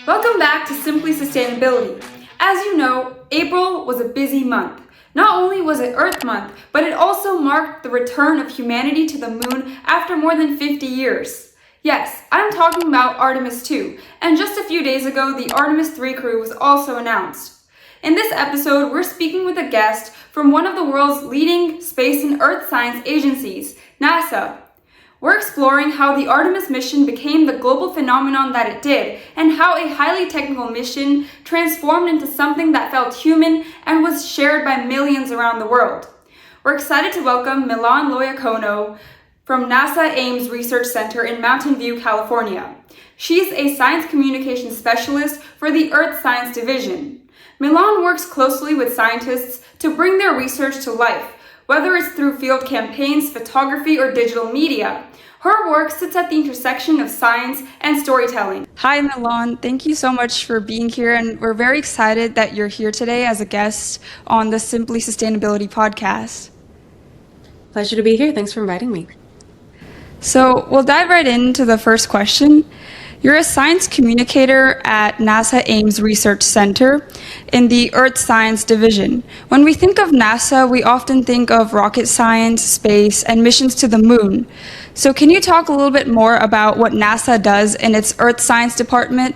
Welcome back to Simply Sustainability. As you know, April was a busy month. Not only was it Earth Month, but it also marked the return of humanity to the moon after more than 50 years. Yes, I'm talking about Artemis 2, and just a few days ago, the Artemis 3 crew was also announced. In this episode, we're speaking with a guest from one of the world's leading space and earth science agencies, NASA. We're exploring how the Artemis mission became the global phenomenon that it did, and how a highly technical mission transformed into something that felt human and was shared by millions around the world. We're excited to welcome Milan Loiacono from NASA Ames Research Center in Mountain View, California. She's a science communication specialist for the Earth Science Division. Milan works closely with scientists to bring their research to life, whether it's through field campaigns, photography, or digital media. Her work sits at the intersection of science and storytelling. Hi, Milan. Thank you so much for being here, and we're very excited that you're here today as a guest on the Simply Sustainability podcast. Pleasure to be here. Thanks for inviting me. So we'll dive right into the first question. You're a science communicator at NASA Ames Research Center in the Earth Science Division. When we think of NASA, we often think of rocket science, space, and missions to the moon. So can you talk a little bit more about what NASA does in its Earth Science department?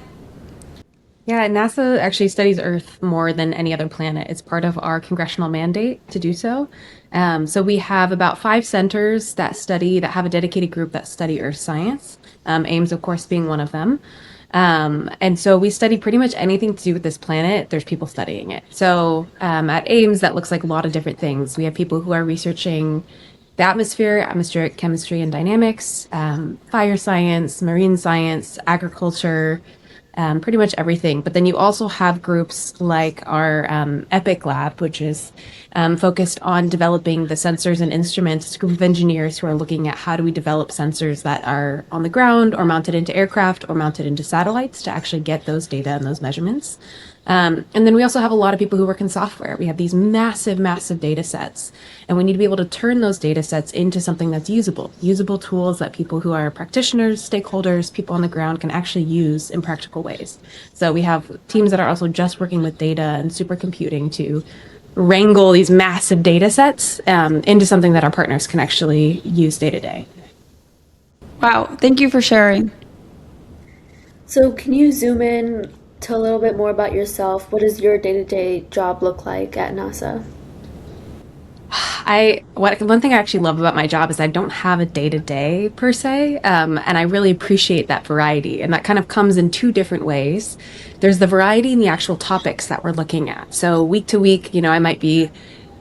Yeah, NASA actually studies Earth more than any other planet. It's part of our congressional mandate to do so. So we have about 5 centers that have a dedicated group that study Earth science. Ames, of course, being one of them. And so we study pretty much anything to do with this planet. There's people studying it. So at Ames, that looks like a lot of different things. We have people who are researching the atmosphere, atmospheric chemistry and dynamics, fire science, marine science, agriculture, pretty much everything. But then you also have groups like our EPIC lab, which is focused on developing the sensors and instruments. It's a group of engineers who are looking at how do we develop sensors that are on the ground or mounted into aircraft or mounted into satellites to actually get those data and those measurements. And then we also have a lot of people who work in software. We have these massive, massive data sets, and we need to be able to turn those data sets into something that's usable tools that people who are practitioners, stakeholders, people on the ground can actually use in practical ways. So we have teams that are also just working with data and supercomputing to wrangle these massive data sets into something that our partners can actually use day to day. Wow, thank you for sharing. So can you zoom in to a little bit more about yourself? What does your day-to-day job look like at NASA? One thing I actually love about my job is I don't have a day-to-day per se, and I really appreciate that variety. And that kind of comes in 2 different ways. There's the variety in the actual topics that we're looking at. So week to week, I might be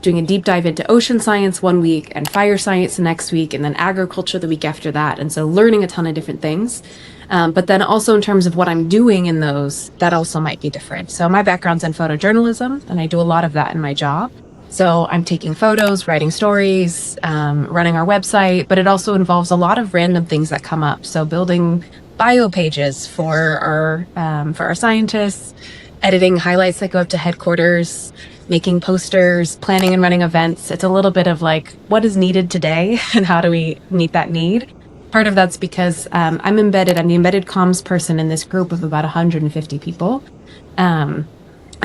doing a deep dive into ocean science one week and fire science the next week, and then agriculture the week after that. And so learning a ton of different things. But then also in terms of what I'm doing in those, that also might be different. So my background's in photojournalism, and I do a lot of that in my job. So I'm taking photos, writing stories, running our website, but it also involves a lot of random things that come up. So building bio pages for our scientists, editing highlights that go up to headquarters, making posters, planning and running events. It's a little bit of like, what is needed today and how do we meet that need? Part of that's because I'm the embedded comms person in this group of about 150 people. And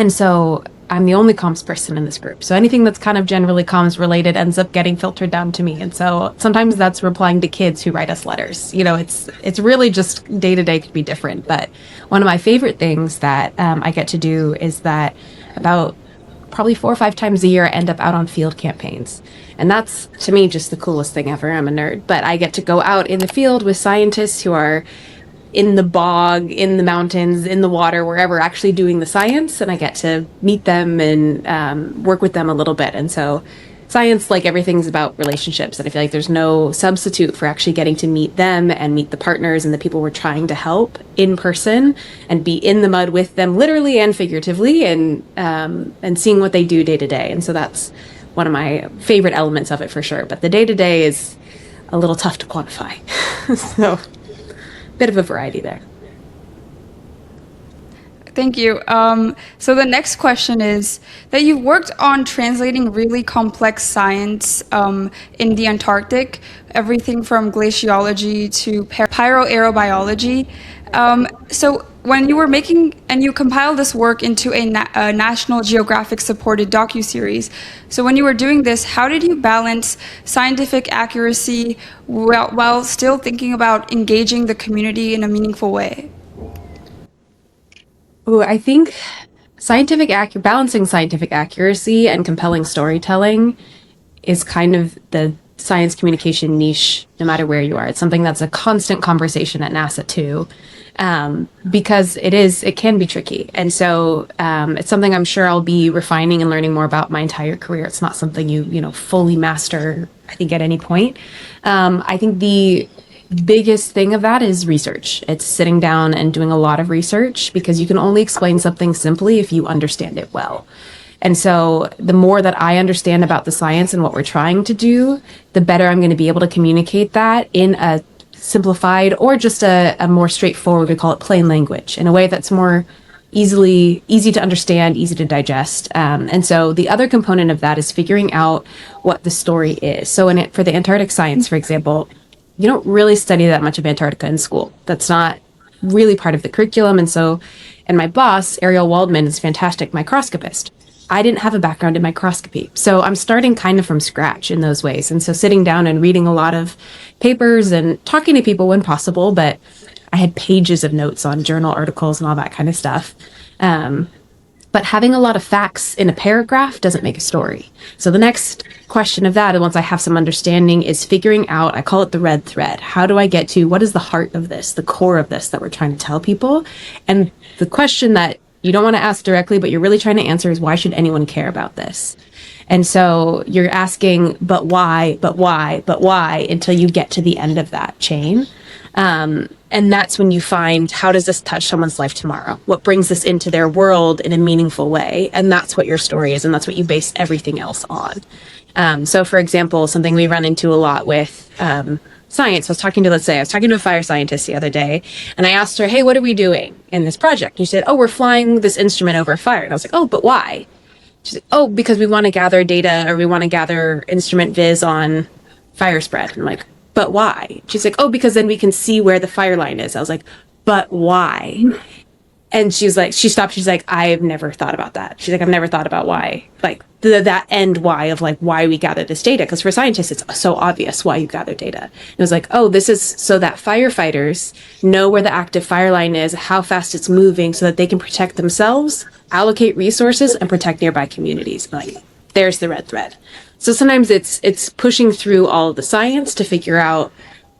so I'm the only comms person in this group. So anything that's kind of generally comms related ends up getting filtered down to me. And so sometimes that's replying to kids who write us letters. It's really just day to day could be different. But one of my favorite things that I get to do is that about probably 4 or 5 times a year I end up out on field campaigns. And that's, to me, just the coolest thing ever. I'm a nerd. But I get to go out in the field with scientists who are in the bog, in the mountains, in the water, wherever, actually doing the science. And I get to meet them and work with them a little bit. And so science, like everything, is about relationships. And I feel like there's no substitute for actually getting to meet them and meet the partners and the people we're trying to help in person and be in the mud with them, literally and figuratively, and seeing what they do day to day. And so that's one of my favorite elements of it for sure. But the day to day is a little tough to quantify. So bit of a variety there. Thank you. So the next question is that you've worked on translating really complex science in the Antarctic, everything from glaciology to pyroaerobiology. So when you were making and you compiled this work into a National Geographic supported docuseries. So when you were doing this, how did you balance scientific accuracy while still thinking about engaging the community in a meaningful way? Ooh, I think balancing scientific accuracy and compelling storytelling is kind of the science communication niche, no matter where you are. It's something that's a constant conversation at NASA too, because it can be tricky. And so it's something I'm sure I'll be refining and learning more about my entire career. It's not something you fully master, I think, at any point. I think the biggest thing of that is research. It's sitting down and doing a lot of research, because you can only explain something simply if you understand it well. And so the more that I understand about the science and what we're trying to do, the better I'm going to be able to communicate that in a simplified or just a more straightforward, we call it plain language, in a way that's more easy to understand, easy to digest. And so the other component of that is figuring out what the story is. So for the Antarctic science, for example, you don't really study that much of Antarctica in school. That's not really part of the curriculum. And my boss, Ariel Waldman, is a fantastic microscopist. I didn't have a background in microscopy. So I'm starting kind of from scratch in those ways. And so sitting down and reading a lot of papers and talking to people when possible, but I had pages of notes on journal articles and all that kind of stuff. But having a lot of facts in a paragraph doesn't make a story. So the next question of that, and once I have some understanding, is figuring out, I call it the red thread. How do I get to what is the heart of this, the core of this that we're trying to tell people? And the question that you don't want to ask directly, but you're really trying to answer is, why should anyone care about this? And so you're asking, but why, until you get to the end of that chain. And that's when you find, how does this touch someone's life tomorrow? What brings this into their world in a meaningful way? And that's what your story is. And that's what you base everything else on. So for example, something we run into a lot with, science. I was talking to a fire scientist the other day, and I asked her, hey, what are we doing in this project? And she said, oh, we're flying this instrument over a fire. And I was like, oh, but why? She's like, oh, because we want to gather data, or we want to gather instrument viz on fire spread. I'm like, but why? She's like, oh, because then we can see where the fire line is. I was like, but why? And she stopped. She's like, I've never thought about that. She's like, I've never thought about why, like that end why of like why we gather this data. Because for scientists, it's so obvious why you gather data. It was like, oh, this is so that firefighters know where the active fire line is, how fast it's moving, so that they can protect themselves, allocate resources, and protect nearby communities. Like, there's the red thread. So sometimes it's pushing through all of the science to figure out,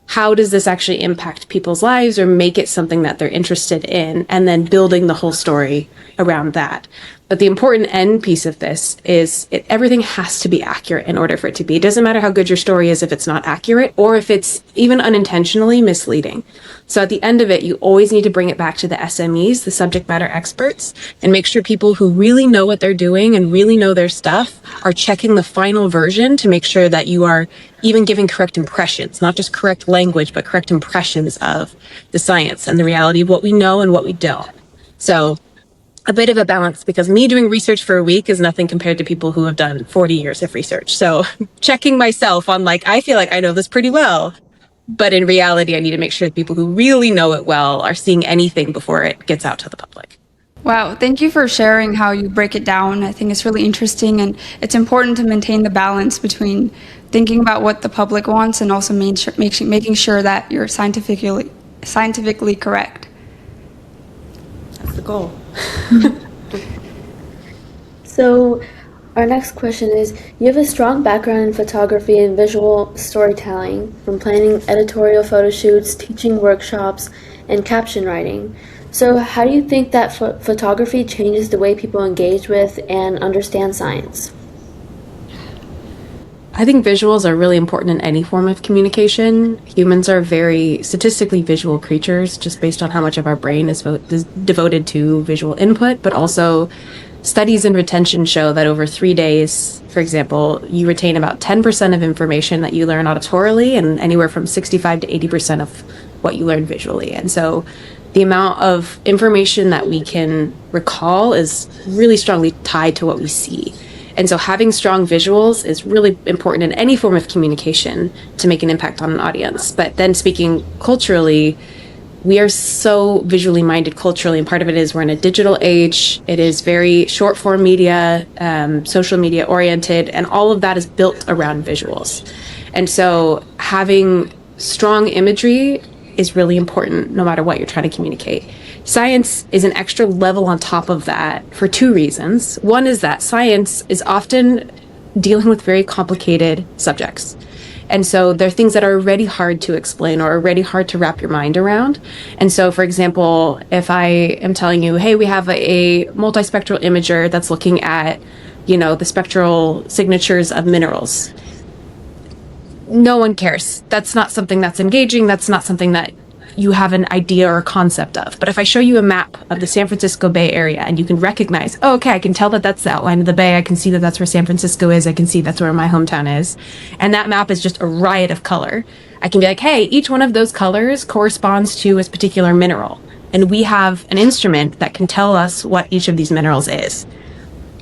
how does this actually impact people's lives or make it something that they're interested in, and then building the whole story around that. But the important end piece of this is everything has to be accurate in order for it to be. It doesn't matter how good your story is if it's not accurate, or if it's even unintentionally misleading. So at the end of it, you always need to bring it back to the SMEs, the subject matter experts, and make sure people who really know what they're doing and really know their stuff are checking the final version to make sure that you are even giving correct impressions, not just correct language, but correct impressions of the science and the reality of what we know and what we don't. So a bit of a balance, because me doing research for a week is nothing compared to people who have done 40 years of research. So checking myself on, like, I feel like I know this pretty well, but in reality, I need to make sure that people who really know it well are seeing anything before it gets out to the public. Wow, thank you for sharing how you break it down. I think it's really interesting, and it's important to maintain the balance between thinking about what the public wants and also making sure that you're scientifically correct. That's the goal. So, our next question is, you have a strong background in photography and visual storytelling, from planning editorial photo shoots, teaching workshops, and caption writing. So how do you think that photography changes the way people engage with and understand science? I think visuals are really important in any form of communication. Humans are very statistically visual creatures, just based on how much of our brain is devoted to visual input, but also studies in retention show that over 3 days, for example, you retain about 10% of information that you learn auditorily, and anywhere from 65 to 80% of what you learn visually. And so the amount of information that we can recall is really strongly tied to what we see. And so having strong visuals is really important in any form of communication to make an impact on an audience. But then speaking culturally, we are so visually minded culturally, and part of it is we're in a digital age. It is very short form media, social media oriented, and all of that is built around visuals. And so having strong imagery is really important no matter what you're trying to communicate. Science is an extra level on top of that for two reasons. One is that science is often dealing with very complicated subjects. And so there are things that are already hard to explain or already hard to wrap your mind around. And so, for example, if I am telling you, hey, we have a multispectral imager that's looking at, the spectral signatures of minerals. No one cares. That's not something that's engaging. That's not something that you have an idea or a concept of. But if I show you a map of the San Francisco Bay Area and you can recognize, oh, okay, I can tell that that's the outline of the bay. I can see that that's where San Francisco is. I can see that's where my hometown is. And that map is just a riot of color. I can be like, hey, each one of those colors corresponds to a particular mineral. And we have an instrument that can tell us what each of these minerals is.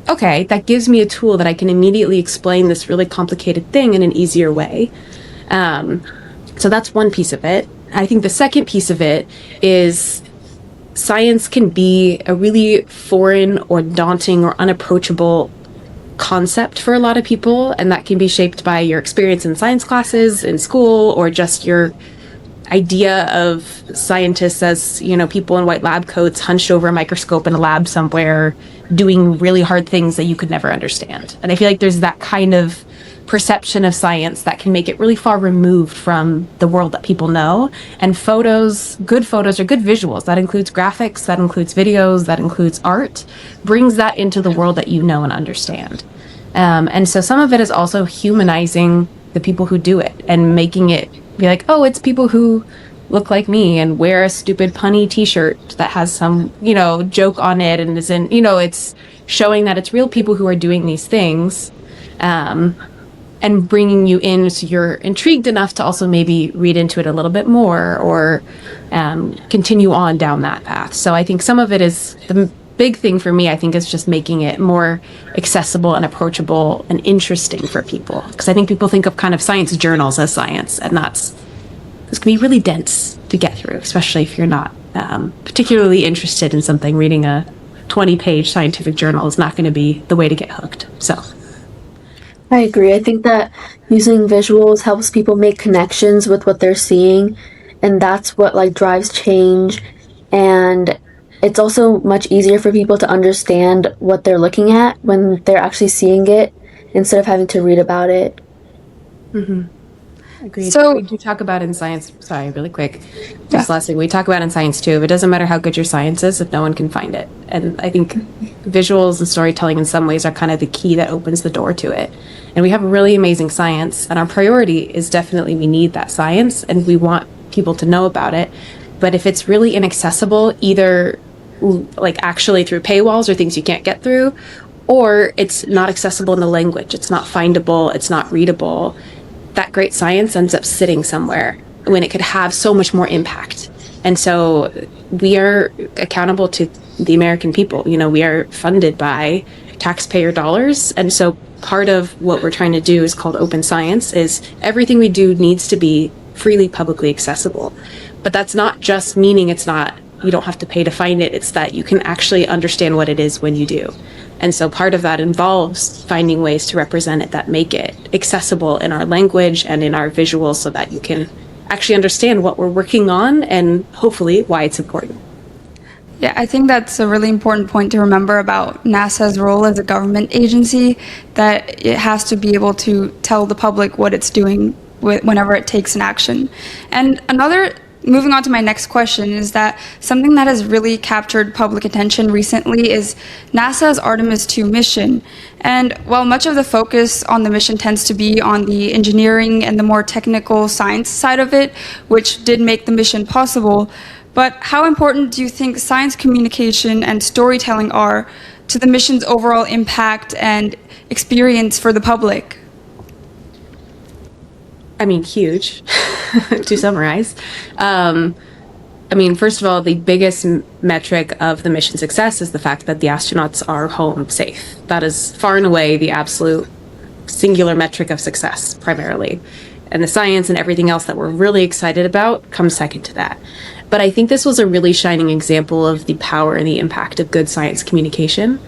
Okay, that gives me a tool that I can immediately explain this really complicated thing in an easier way. So that's one piece of it. I think the second piece of it is science can be a really foreign or daunting or unapproachable concept for a lot of people, and that can be shaped by your experience in science classes in school or just your idea of scientists as, people in white lab coats hunched over a microscope in a lab somewhere doing really hard things that you could never understand. And I feel like there's that kind of perception of science that can make it really far removed from the world that people know. And good photos or good visuals, that includes graphics, that includes videos, that includes art, brings that into the world that you know and understand. And so some of it is also humanizing the people who do it and making it be like, oh, it's people who look like me and wear a stupid punny t-shirt that has some, joke on it and it's showing that it's real people who are doing these things. And bringing you in so you're intrigued enough to also maybe read into it a little bit more or continue on down that path. So I think some of it is, the big thing for me, I think, is just making it more accessible and approachable and interesting for people. Because I think people think of kind of science journals as science, and this can be really dense to get through, especially if you're not particularly interested in something. Reading a 20-page scientific journal is not going to be the way to get hooked. So I agree. I think that using visuals helps people make connections with what they're seeing, and that's what drives change. And it's also much easier for people to understand what they're looking at when they're actually seeing it instead of having to read about it. Mm-hmm. Agreed. So we do talk about in science, sorry, really quick, just last thing, we talk about in science too, it doesn't matter how good your science is if no one can find it. And I think visuals and storytelling in some ways are kind of the key that opens the door to it. And we have really amazing science, and our priority is definitely we need that science and we want people to know about it. But if it's really inaccessible, either actually through paywalls or things you can't get through, or it's not accessible in the language, it's not findable, it's not readable, that great science ends up sitting somewhere when it could have so much more impact. And so we are accountable to the American people. We are funded by taxpayer dollars. And so part of what we're trying to do is called open science, is everything we do needs to be freely publicly accessible. But that's not just meaning you don't have to pay to find it. It's that you can actually understand what it is when you do. And so part of that involves finding ways to represent it that make it accessible in our language and in our visuals so that you can actually understand what we're working on and hopefully why it's important. Yeah, I think that's a really important point to remember about NASA's role as a government agency, that it has to be able to tell the public what it's doing whenever it takes an action. And moving on to my next question, is that something that has really captured public attention recently is NASA's Artemis II mission. And while much of the focus on the mission tends to be on the engineering and the more technical science side of it, which did make the mission possible, but how important do you think science communication and storytelling are to the mission's overall impact and experience for the public? I mean, huge, to summarize. First of all, the biggest metric of the mission success is the fact that the astronauts are home safe. That is far and away the absolute singular metric of success, primarily. And the science and everything else that we're really excited about comes second to that. But I think this was a really shining example of the power and the impact of good science communication.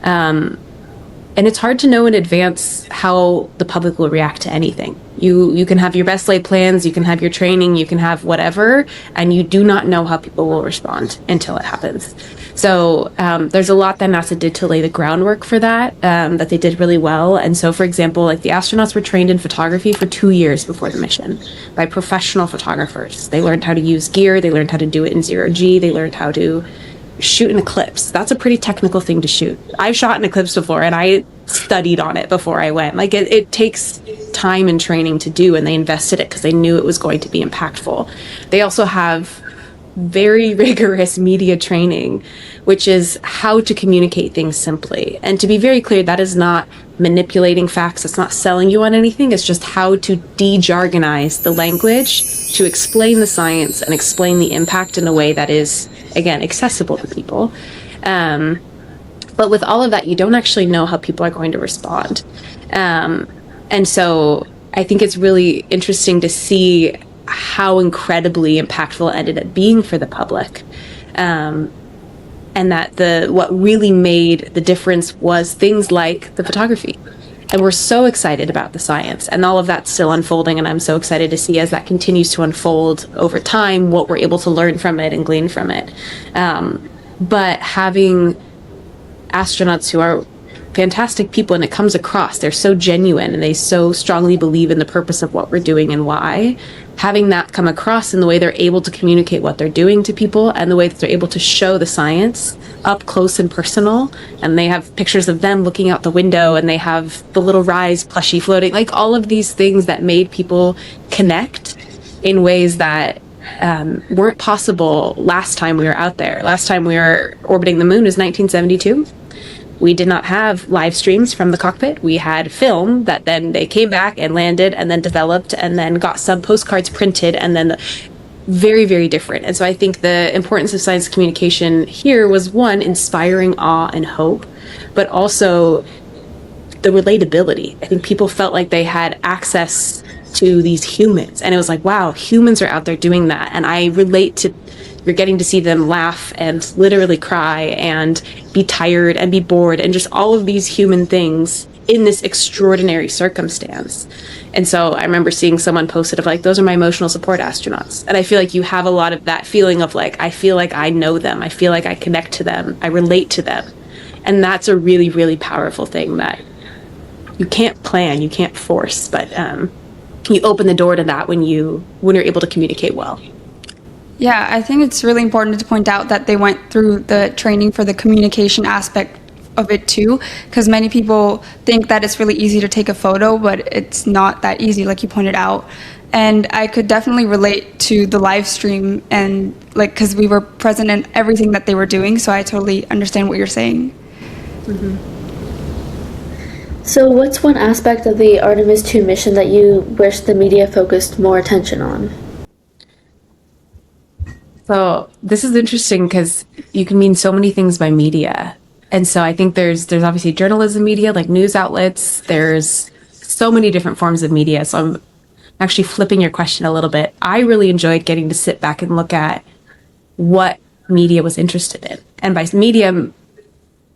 And it's hard to know in advance how the public will react to anything. You can have your best laid plans, you can have your training, you can have whatever, and you do not know how people will respond until it happens. So there's a lot that NASA did to lay the groundwork for that, that they did really well. And so, for example, like the astronauts were trained in photography for 2 years before the mission by professional photographers. They learned how to use gear, they learned how to do it in zero G, they learned how to shoot an eclipse. That's a pretty technical thing to shoot. I've shot an eclipse before, and I studied on it before I went. Like it takes time and training to do, and they invested it because they knew it was going to be impactful. They also have very rigorous media training, which is how to communicate things simply. And to be very clear, that is not manipulating facts. It's not selling you on anything. It's just how to de-jargonize the language to explain the science and explain the impact in a way that is, again, accessible to people. But with all of that, you don't actually know how people are going to respond. And so I think it's really interesting to see how incredibly impactful it ended up being for the public. And that what really made the difference was things like the photography. And we're so excited about the science, and all of that's still unfolding, and I'm so excited to see as that continues to unfold over time what we're able to learn from it and glean from it. But having astronauts who are fantastic people, and it comes across, they're so genuine and they so strongly believe in the purpose of what we're doing and why, having that come across in the way they're able to communicate what they're doing to people and the way that they're able to show the science up close and personal. And they have pictures of them looking out the window, and they have the little Rise plushie floating, like all of these things that made people connect in ways that weren't possible last time we were out there. Last time we were orbiting the moon was 1972. We did not have live streams from the cockpit. We had film that then they came back and landed and then developed and then got some postcards printed, and then very, very different. And so I think the importance of science communication here was, one, inspiring awe and hope, but also the relatability. I think people felt like they had access to these humans, and it was like, wow, humans are out there doing that. And I relate to, you're getting to see them laugh and literally cry and be tired and be bored and just all of these human things in this extraordinary circumstance. And so I remember seeing someone posted of like, those are my emotional support astronauts. And I feel like you have a lot of that feeling of like, I feel like I know them. I feel like I connect to them. I relate to them. And that's a really, really powerful thing that you can't plan, you can't force, but you open the door to that when you're able to communicate well. Yeah, I think it's really important to point out that they went through the training for the communication aspect of it too, because many people think that it's really easy to take a photo, but it's not that easy, like you pointed out. And I could definitely relate to the live stream, and like, because we were present in everything that they were doing, so I totally understand what you're saying. Mm-hmm. So what's one aspect of the Artemis 2 mission that you wish the media focused more attention on? So this is interesting because you can mean so many things by media. And so I think there's obviously journalism media, like news outlets. There's so many different forms of media. So I'm actually flipping your question a little bit. I really enjoyed getting to sit back and look at what media was interested in. And by media,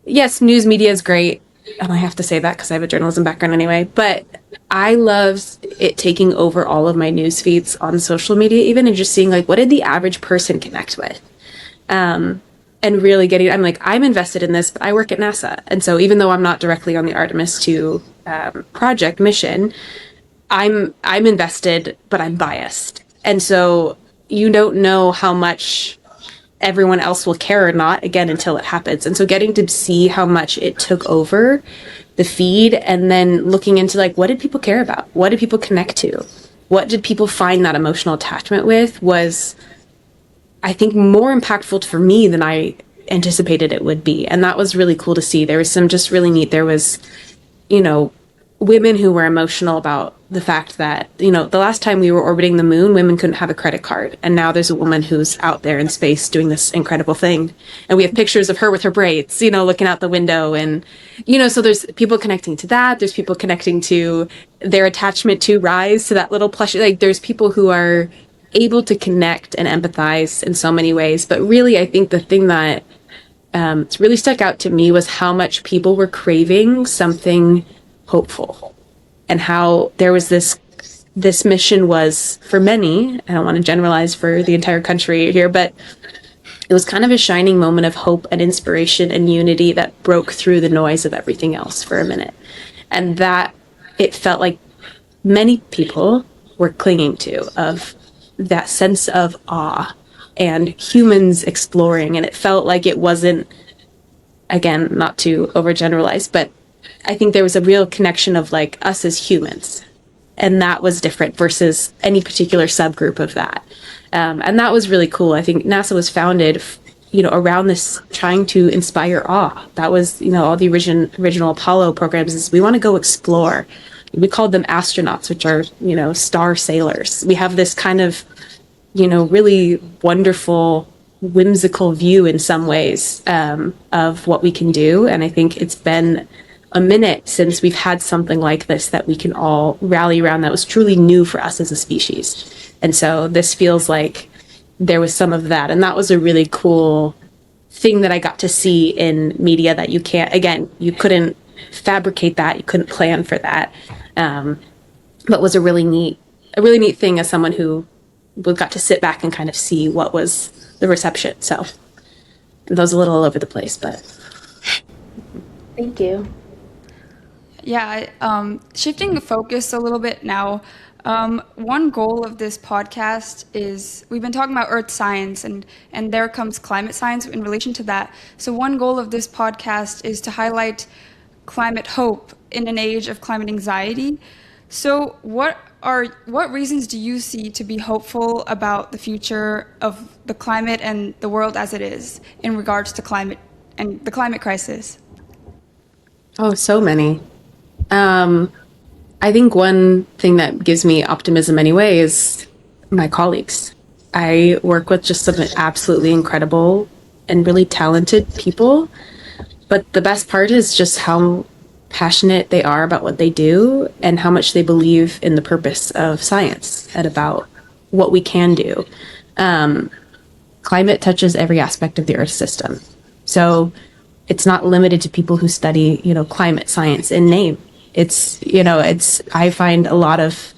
yes, news media is great. And I have to say that because I have a journalism background anyway. But I loved it taking over all of my news feeds on social media even, and just seeing like, what did the average person connect with? And really getting, I'm invested in this, but I work at NASA. And so even though I'm not directly on the Artemis 2 project mission, I'm invested, but I'm biased. And so you don't know how much everyone else will care or not, again, until it happens. And so getting to see how much it took over the feed, and then looking into like, what did people care about? What did people connect to? What did people find that emotional attachment with, was, I think, more impactful for me than I anticipated it would be. And that was really cool to see. There was some just really neat, there was, women who were emotional about the fact that, the last time we were orbiting the moon, women couldn't have a credit card. And now there's a woman who's out there in space doing this incredible thing. And we have pictures of her with her braids, looking out the window. And, so there's people connecting to that. There's people connecting to their attachment to Rise, to that little plushie. Like, there's people who are able to connect and empathize in so many ways. But really, I think the thing that really stuck out to me was how much people were craving something hopeful, and how there was this mission was, for many, I don't want to generalize for the entire country here, but it was kind of a shining moment of hope and inspiration and unity that broke through the noise of everything else for a minute. And that it felt like many people were clinging to, of that sense of awe and humans exploring. And it felt like it wasn't, again, not to overgeneralize, but I think there was a real connection of like us as humans. And that was different versus any particular subgroup of that. And that was really cool. I think NASA was founded, around this, trying to inspire awe. That was, all the original Apollo programs is we want to go explore. We called them astronauts, which are, star sailors. We have this kind of, really wonderful, whimsical view in some ways of what we can do. And I think it's been a minute since we've had something like this that we can all rally around that was truly new for us as a species. And so this feels like there was some of that. And that was a really cool thing that I got to see in media that you couldn't fabricate that. You couldn't plan for that. But was a really neat thing as someone who got to sit back and kind of see what was the reception. So that was a little all over the place, but. Thank you. Yeah, shifting the focus a little bit now, one goal of this podcast is, we've been talking about earth science, and there comes climate science in relation to that. So one goal of this podcast is to highlight climate hope in an age of climate anxiety. So what reasons do you see to be hopeful about the future of the climate and the world as it is in regards to climate and the climate crisis? Oh, so many. I think one thing that gives me optimism anyway is my colleagues. I work with just some absolutely incredible and really talented people. But the best part is just how passionate they are about what they do and how much they believe in the purpose of science and about what we can do. Climate touches every aspect of the Earth system. So it's not limited to people who study, climate science in name. I find a lot of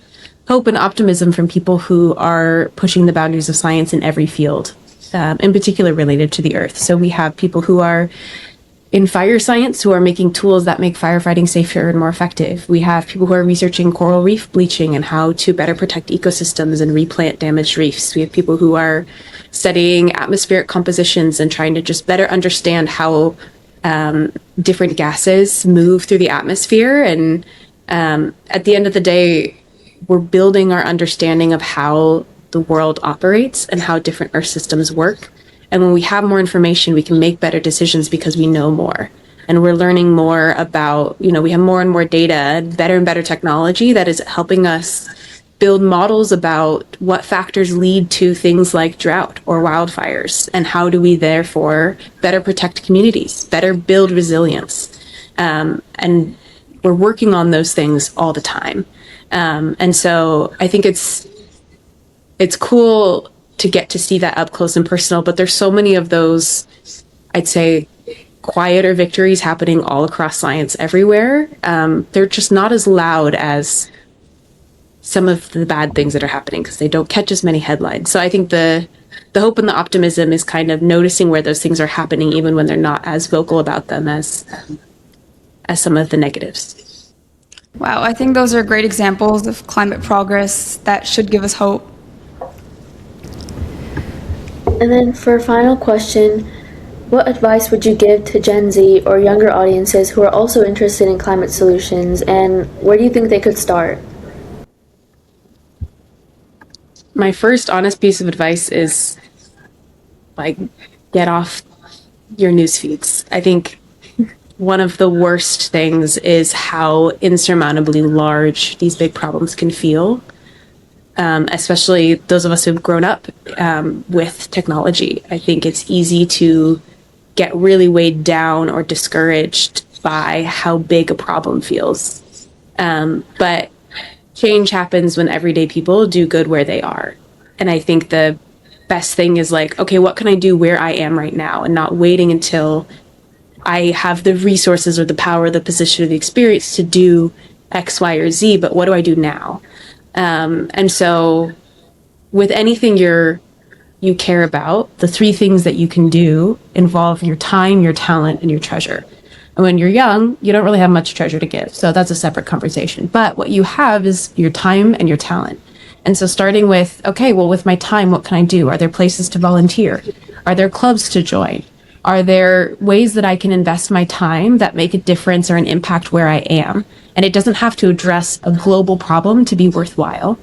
hope and optimism from people who are pushing the boundaries of science in every field, in particular related to the Earth. So we have people who are in fire science who are making tools that make firefighting safer and more effective. We have people who are researching coral reef bleaching and how to better protect ecosystems and replant damaged reefs. We have people who are studying atmospheric compositions and trying to just better understand how different gases move through the atmosphere. And at the end of the day, we're building our understanding of how the world operates and how different Earth systems work. And when we have more information, we can make better decisions because we know more. And we're learning more about, we have more and more data and better technology that is helping us build models about what factors lead to things like drought or wildfires, and how do we therefore better protect communities, better build resilience. And we're working on those things all the time. And so I think it's cool to get to see that up close and personal, but there's so many of those, I'd say, quieter victories happening all across science everywhere. They're just not as loud as some of the bad things that are happening because they don't catch as many headlines. So I think the hope and the optimism is kind of noticing where those things are happening, even when they're not as vocal about them as some of the negatives. Wow, I think those are great examples of climate progress that should give us hope. And then for a final question, what advice would you give to Gen Z or younger audiences who are also interested in climate solutions, and where do you think they could start? My first honest piece of advice is, get off your news feeds. I think one of the worst things is how insurmountably large these big problems can feel, especially those of us who've grown up with technology. I think it's easy to get really weighed down or discouraged by how big a problem feels. But change happens when everyday people do good where they are. And I think the best thing is like, okay, what can I do where I am right now, and not waiting until I have the resources or the power, the position, or the experience to do X, Y, or Z, but what do I do now? And so with anything you care about, the three things that you can do involve your time, your talent, and your treasure. And when you're young, you don't really have much treasure to give. So that's a separate conversation. But what you have is your time and your talent. And so starting with, okay, well, with my time, what can I do? Are there places to volunteer? Are there clubs to join? Are there ways that I can invest my time that make a difference or an impact where I am? And it doesn't have to address a global problem to be worthwhile.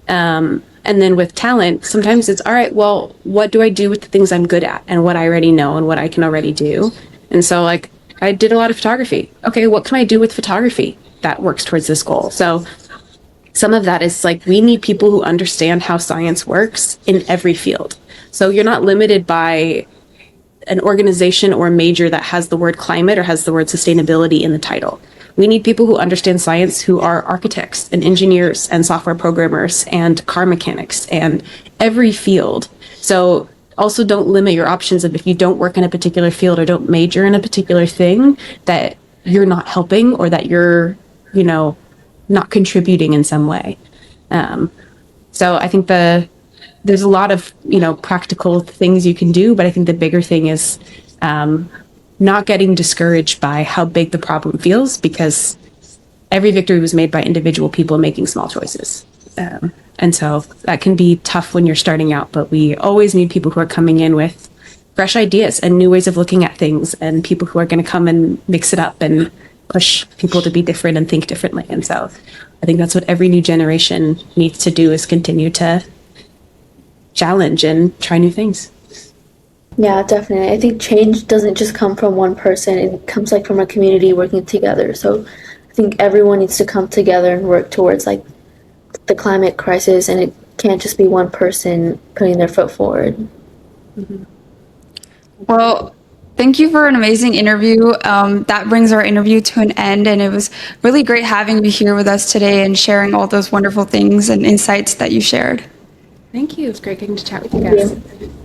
And then with talent, sometimes it's, all right, well, what do I do with the things I'm good at and what I already know and what I can already do? And so like, I did a lot of photography. Okay, what can I do with photography that works towards this goal? So some of that is like, we need people who understand how science works in every field. So you're not limited by an organization or a major that has the word climate or has the word sustainability in the title. We need people who understand science, who are architects and engineers and software programmers and car mechanics and every field. So also don't limit your options of, if you don't work in a particular field or don't major in a particular thing, that you're not helping or that you're, not contributing in some way. So I think there's a lot of, practical things you can do, but I think the bigger thing is not getting discouraged by how big the problem feels, because every victory was made by individual people making small choices. And so that can be tough when you're starting out, but we always need people who are coming in with fresh ideas and new ways of looking at things, and people who are going to come and mix it up and push people to be different and think differently. And so I think that's what every new generation needs to do, is continue to challenge and try new things. Yeah, definitely. I think change doesn't just come from one person. It comes from a community working together. So I think everyone needs to come together and work towards the climate crisis, and it can't just be one person putting their foot forward. Mm-hmm. Well, thank you for an amazing interview. That brings our interview to an end, and it was really great having you here with us today and sharing all those wonderful things and insights that you shared. Thank you. It's great getting to chat with you guys. Thank you.